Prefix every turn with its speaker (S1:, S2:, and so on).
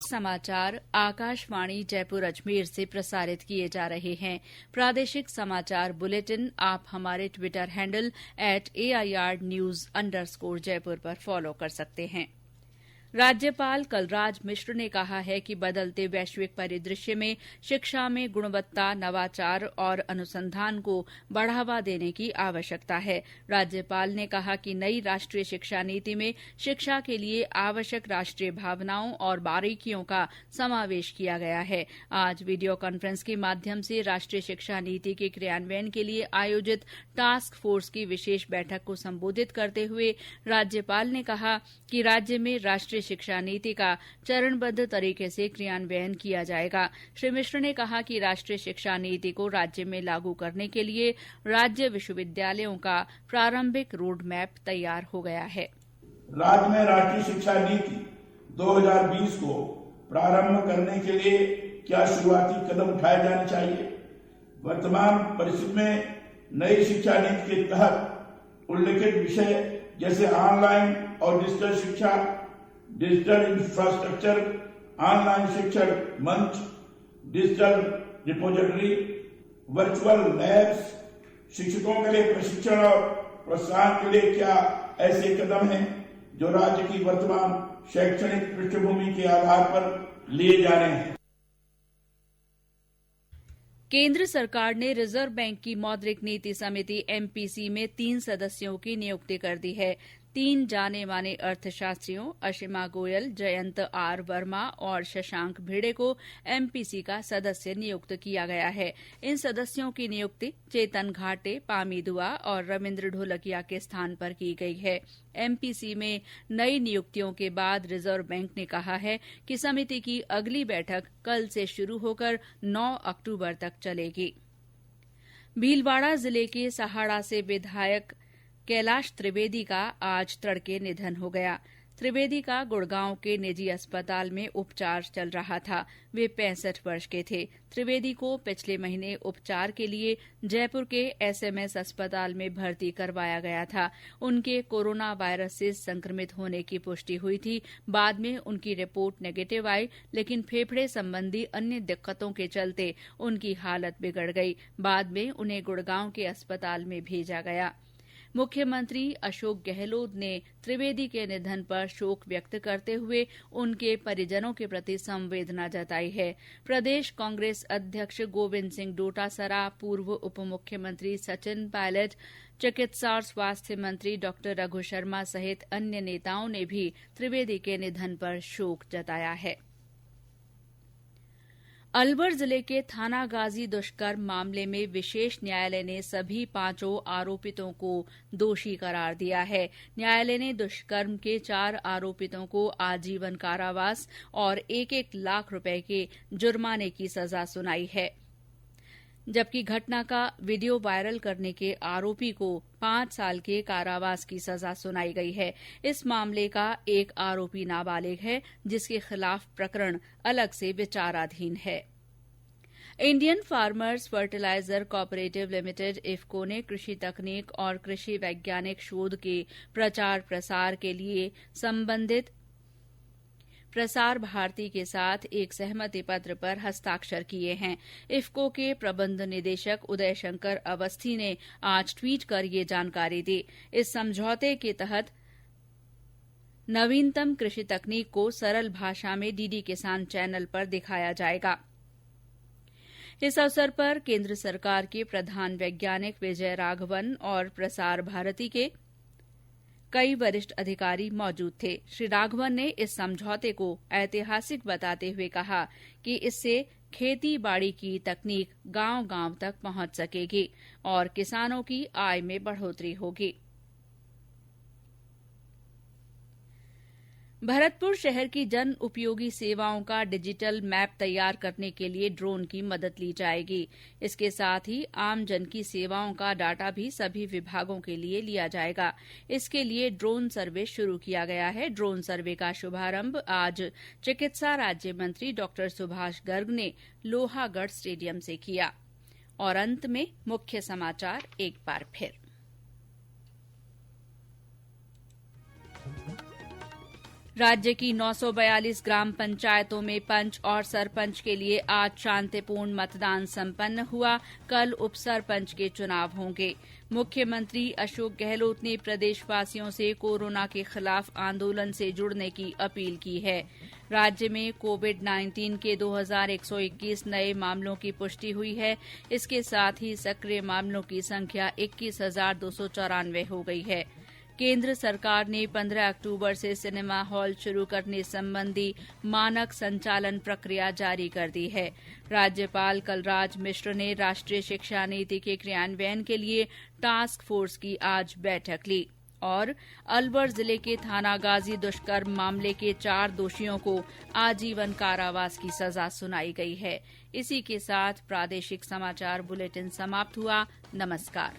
S1: समाचार आकाशवाणी जयपुर अजमेर से प्रसारित किए जा रहे हैं। प्रादेशिक समाचार बुलेटिन आप हमारे ट्विटर हैंडल @AIRnews_जयपुर पर फॉलो कर सकते हैं। राज्यपाल कलराज मिश्र ने कहा है कि बदलते वैश्विक परिदृश्य में शिक्षा में गुणवत्ता, नवाचार और अनुसंधान को बढ़ावा देने की आवश्यकता है। राज्यपाल ने कहा कि नई राष्ट्रीय शिक्षा नीति में शिक्षा के लिए आवश्यक राष्ट्रीय भावनाओं और बारीकियों का समावेश किया गया है। आज वीडियो कॉन्फ्रेंस के माध्यम से राष्ट्रीय शिक्षा नीति के क्रियान्वयन के लिए आयोजित टास्क फोर्स की विशेष बैठक को संबोधित करते हुए राज्यपाल ने कहा कि राज्य में राष्ट्रीय शिक्षा नीति का चरणबद्ध तरीके से क्रियान्वयन किया जाएगा। श्री मिश्र ने कहा कि राष्ट्रीय शिक्षा नीति को राज्य में लागू करने के लिए राज्य विश्वविद्यालयों का प्रारंभिक रोड मैप तैयार हो गया है।
S2: राज्य में राष्ट्रीय शिक्षा नीति 2020 को प्रारंभ करने के लिए क्या शुरुआती कदम उठाए जाने चाहिए? वर्तमान परिस्थिति में नई शिक्षा नीति के तहत उल्लिखित विषय जैसे ऑनलाइन और डिजिटल शिक्षा, डिजिटल इंफ्रास्ट्रक्चर, ऑनलाइन शिक्षण मंच, डिजिटल रिपोजिटरी, वर्चुअल लैब्स, शिक्षकों के लिए प्रशिक्षण और प्रोत्साहन के लिए क्या ऐसे कदम हैं जो राज्य की वर्तमान शैक्षणिक पृष्ठभूमि के आधार पर लिए जा रहे हैं?
S1: केंद्र सरकार ने रिजर्व बैंक की मौद्रिक नीति समिति एमपीसी में 3 सदस्यों की नियुक्ति कर दी है। 3 जाने माने अर्थशास्त्रियों अशिमा गोयल, जयंत आर वर्मा और शशांक भिड़े को एमपीसी का सदस्य नियुक्त किया गया है। इन सदस्यों की नियुक्ति चेतन घाटे, पामी दुआ और रविन्द्र ढोलकिया के स्थान पर की गई है। एमपीसी में नई नियुक्तियों के बाद रिजर्व बैंक ने कहा है कि समिति की अगली बैठक कल से शुरू होकर 9 अक्टूबर तक चलेगी। भीलवाड़ा जिले के सहाड़ा से विधायक कैलाश त्रिवेदी का आज तड़के निधन हो गया। त्रिवेदी का गुड़गांव के निजी अस्पताल में उपचार चल रहा था। वे 65 वर्ष के थे। त्रिवेदी को पिछले महीने उपचार के लिए जयपुर के एसएमएस अस्पताल में भर्ती करवाया गया था। उनके कोरोना वायरस से संक्रमित होने की पुष्टि हुई थी। बाद में उनकी रिपोर्ट नेगेटिव आई, लेकिन फेफड़े संबंधी अन्य दिक्कतों के चलते उनकी हालत बिगड़ गई। बाद में उन्हें गुड़गांव के अस्पताल में भेजा गया। मुख्यमंत्री अशोक गहलोत ने त्रिवेदी के निधन पर शोक व्यक्त करते हुए उनके परिजनों के प्रति संवेदना जताई है। प्रदेश कांग्रेस अध्यक्ष गोविंद सिंह डोटासरा, पूर्व उप मुख्यमंत्री सचिन पायलट, चिकित्सा और स्वास्थ्य मंत्री डॉ रघु शर्मा सहित अन्य नेताओं ने भी त्रिवेदी के निधन पर शोक जताया है। अलवर जिले के थानागाजी दुष्कर्म मामले में विशेष न्यायालय ने सभी 5 आरोपितों को दोषी करार दिया है। न्यायालय ने दुष्कर्म के 4 आरोपितों को आजीवन कारावास और 1-1 लाख रुपए के जुर्माने की सजा सुनाई है, जबकि घटना का वीडियो वायरल करने के आरोपी को 5 साल के कारावास की सजा सुनाई गई है। इस मामले का एक आरोपी नाबालिग है, जिसके खिलाफ प्रकरण अलग से विचाराधीन है। Indian farmers fertiliser cooperative limited IFFCO ने कृषि तकनीक और कृषि वैज्ञानिक शोध के प्रचार प्रसार के लिए संबंधित प्रसार भारती के साथ एक सहमति पत्र पर हस्ताक्षर किए हैं। इफको के प्रबंध निदेशक उदय शंकर अवस्थी ने आज ट्वीट कर ये जानकारी दी। इस समझौते के तहत नवीनतम कृषि तकनीक को सरल भाषा में डीडी किसान चैनल पर दिखाया जाएगा। इस अवसर पर केंद्र सरकार के प्रधान वैज्ञानिक विजय राघवन और प्रसार भारती के कई वरिष्ठ अधिकारी मौजूद थे। श्री राघवन ने इस समझौते को ऐतिहासिक बताते हुए कहा कि इससे खेती बाड़ी की तकनीक गांव-गांव तक पहुंच सकेगी और किसानों की आय में बढ़ोतरी होगी। भरतपुर शहर की जन उपयोगी सेवाओं का डिजिटल मैप तैयार करने के लिए ड्रोन की मदद ली जाएगी। इसके साथ ही आमजन की सेवाओं का डाटा भी सभी विभागों के लिए लिया जाएगा। इसके लिए ड्रोन सर्वे शुरू किया गया है। ड्रोन सर्वे का शुभारंभ आज चिकित्सा राज्य मंत्री डॉ सुभाष गर्ग ने लोहागढ़ स्टेडियम से किया। और अंत में मुख्य समाचार एक बार फिर। राज्य की 942 ग्राम पंचायतों में पंच और सरपंच के लिए आज शांतिपूर्ण मतदान संपन्न हुआ। कल उप सरपंच के चुनाव होंगे। मुख्यमंत्री अशोक गहलोत ने प्रदेशवासियों से कोरोना के खिलाफ आंदोलन से जुड़ने की अपील की है। राज्य में कोविड-19 के 2121 नए मामलों की पुष्टि हुई है। इसके साथ ही सक्रिय मामलों की संख्या 21,294 हो गई है। केंद्र सरकार ने 15 अक्टूबर से सिनेमा हॉल शुरू करने संबंधी मानक संचालन प्रक्रिया जारी कर दी है। राज्यपाल कलराज मिश्र ने राष्ट्रीय शिक्षा नीति के क्रियान्वयन के लिए टास्क फोर्स की आज बैठक ली। और अलवर जिले के थानागाजी दुष्कर्म मामले के 4 दोषियों को आजीवन कारावास की सजा सुनाई गई है। इसी के साथ प्रादेशिक समाचार बुलेटिन समाप्त हुआ। नमस्कार।